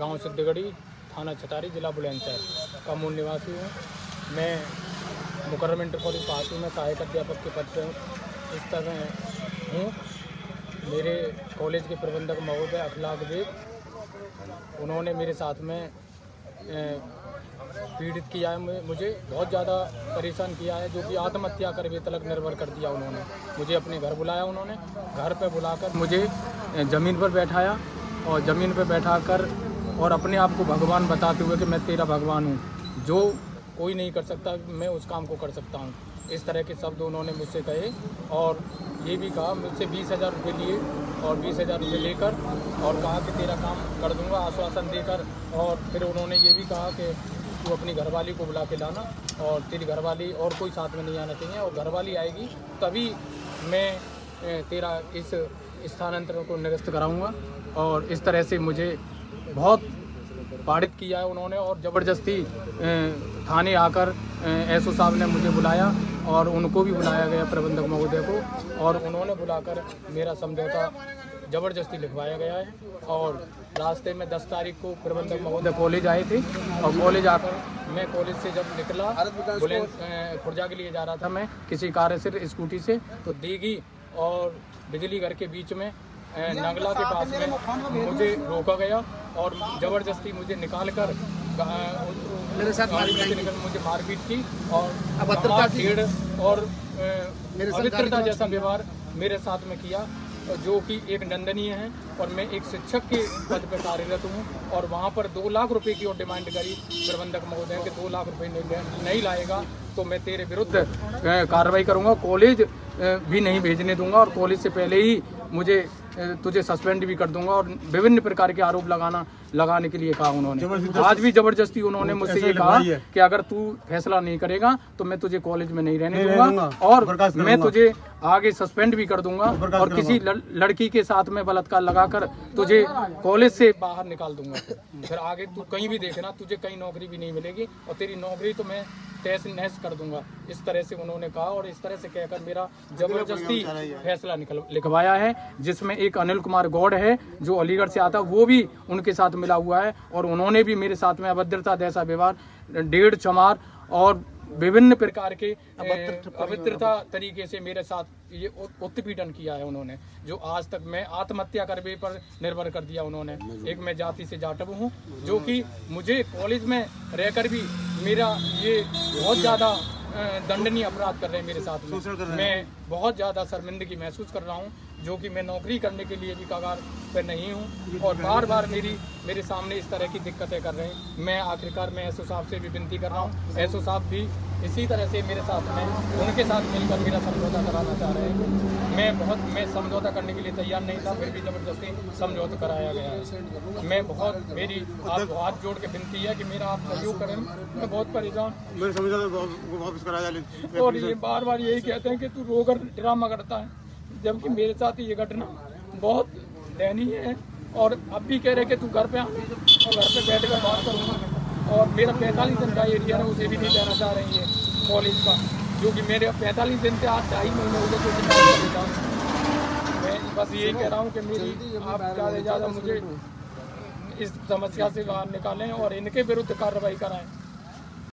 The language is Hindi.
गांव सिद्धगढ़ी, थाना छतारी, जिला बुलंदशहर का मूल निवासी हूँ। मैं मुकर्रम इंटर कॉलेज पास हूँ। मैं सहायक अध्यापक के पद पर इस तरह हूँ। मेरे कॉलेज के प्रबंधक महोदय अखलाक बेग, उन्होंने मेरे साथ में पीड़ित किया है, मुझे बहुत ज़्यादा परेशान किया है, जो कि आत्महत्या करने तक निर्भर कर दिया। उन्होंने मुझे अपने घर बुलाया, उन्होंने घर पर बुलाकर मुझे ज़मीन पर बैठाया और ज़मीन पर बैठाकर और अपने आप को भगवान बताते हुए कि मैं तेरा भगवान हूँ, जो कोई नहीं कर सकता, मैं उस काम को कर सकता हूँ। इस तरह के शब्द उन्होंने मुझसे कहे और ये भी कहा, मुझसे 20,000 रुपये लिए और 20,000 रुपये लेकर और कहा कि तेरा काम कर दूंगा, आश्वासन देकर। और फिर उन्होंने ये भी कहा कि तू अपनी घरवाली को बुला के लाना और तेरी घरवाली और कोई साथ में नहीं आना चाहिए, और घरवाली आएगी तभी मैं तेरा इस स्थानांतरण को निरस्त कराऊंगा। और इस तरह से मुझे बहुत पीड़ित किया है उन्होंने। और ज़बरदस्ती थाने आकर एसओ साहब ने मुझे बुलाया और उनको भी बुलाया गया, प्रबंधक महोदय को, और उन्होंने बुलाकर मेरा समझौता ज़बरदस्ती लिखवाया गया है। और रास्ते में 10 तारीख को प्रबंधक महोदय कॉलेज आए थे और कॉलेज आकर मैं कॉलेज से जब निकला, खुर्जा के लिए जा रहा था मैं किसी कार्य से स्कूटी से, तो देगी और बिजली घर के बीच में नंगला के पास में मुझे रोका गया और ज़बरदस्ती मुझे निकाल कर मेरे साथ मुझे मारपीट की और अभद्रता जैसा व्यवहार मेरे साथ में किया, जो कि एक निंदनीय है। और मैं एक शिक्षक के पद पर कार्यरत हूँ और वहाँ पर 2 लाख रुपए की और डिमांड करी प्रबंधक महोदय के, 2 लाख रुपए नहीं लाएगा तो मैं तेरे विरुद्ध कार्रवाई करूँगा, कॉलेज भी नहीं भेजने दूंगा और कॉलेज से पहले ही मुझे तुझे सस्पेंड भी कर दूंगा। और विभिन्न प्रकार के आरोप लगाने के लिए कहा उन्होंने। आज भी ज़बरदस्ती उन्होंने मुझसे ये कहा कि अगर तू फैसला नहीं करेगा तो मैं तुझे कॉलेज में नहीं रहने दूंगा और मैं तुझे आगे सस्पेंड भी कर दूंगा और किसी लड़की के साथ में बलात्कार लगाकर तुझे कॉलेज से बाहर निकाल दूंगा। फिर आगे तू कहीं भी देखना, तुझे कहीं नौकरी भी नहीं मिलेगी और तेरी नौकरी तो मैं तहस नहस कर दूंगा। इस तरह से उन्होंने कहा और इस तरह से कहकर मेरा जबरदस्ती फैसला लिखवाया है, जिसमें एक अनिल कुमार गौड़ है जो अलीगढ़ से आता, वो भी उनके साथ मिला हुआ है और उन्होंने भी मेरे साथ में अभद्रता जैसा व्यवहार, 1.5 चमार और विभिन्न प्रकार के अभद्रता तरीके से मेरे साथ ये उत्पीड़न किया है उन्होंने, जो आज तक मैं आत्महत्या करने पर निर्भर कर दिया उन्होंने। एक मैं जाति से जाटव हूँ, जो कि मुझे कॉलेज में रहकर भी मेरा ये बहुत ज़्यादा दंडनीय अपराध कर रहे हैं मेरे साथ में। मैं बहुत ज़्यादा शर्मिंदगी महसूस कर रहा हूँ, जो कि मैं नौकरी करने के लिए भी कगार पर नहीं हूँ और बार बार मेरे सामने इस तरह की दिक्कतें कर रहे हैं। मैं आखिरकार मैं एसओ साहब से भी विनती कर रहा हूँ, एसओ साहब भी इसी तरह से मेरे साथ में उनके साथ मिलकर मेरा समझौता कराना चाह रहे हैं। मैं समझौता करने के लिए तैयार नहीं था, फिर भी ज़बरदस्ती समझौता कराया गया है। मेरी आप हाथ जोड़ के विनती है कि मेरा आप सहयोग करें, मैं बहुत परेशान। और ये बार बार यही कहते हैं कि तू रोकर ड्रामा करता है, जबकि मेरे साथ ये घटना बहुत दयनीय है। और अब भी कह रहे कि तू घर पे आ और घर पे बैठ कर बात करूँगा। और मेरा 45 दिन का एरिया है, उसे भी नहीं देना चाह रही है कॉलेज का, जो कि मेरे 45 दिन से आज 2.5 महीने हो गए। मैं बस यही कह रहा हूँ कि मेरी आप ज़्यादा से ज़्यादा मुझे इस समस्या से बाहर निकालें और इनके विरुद्ध कार्रवाई कराएं।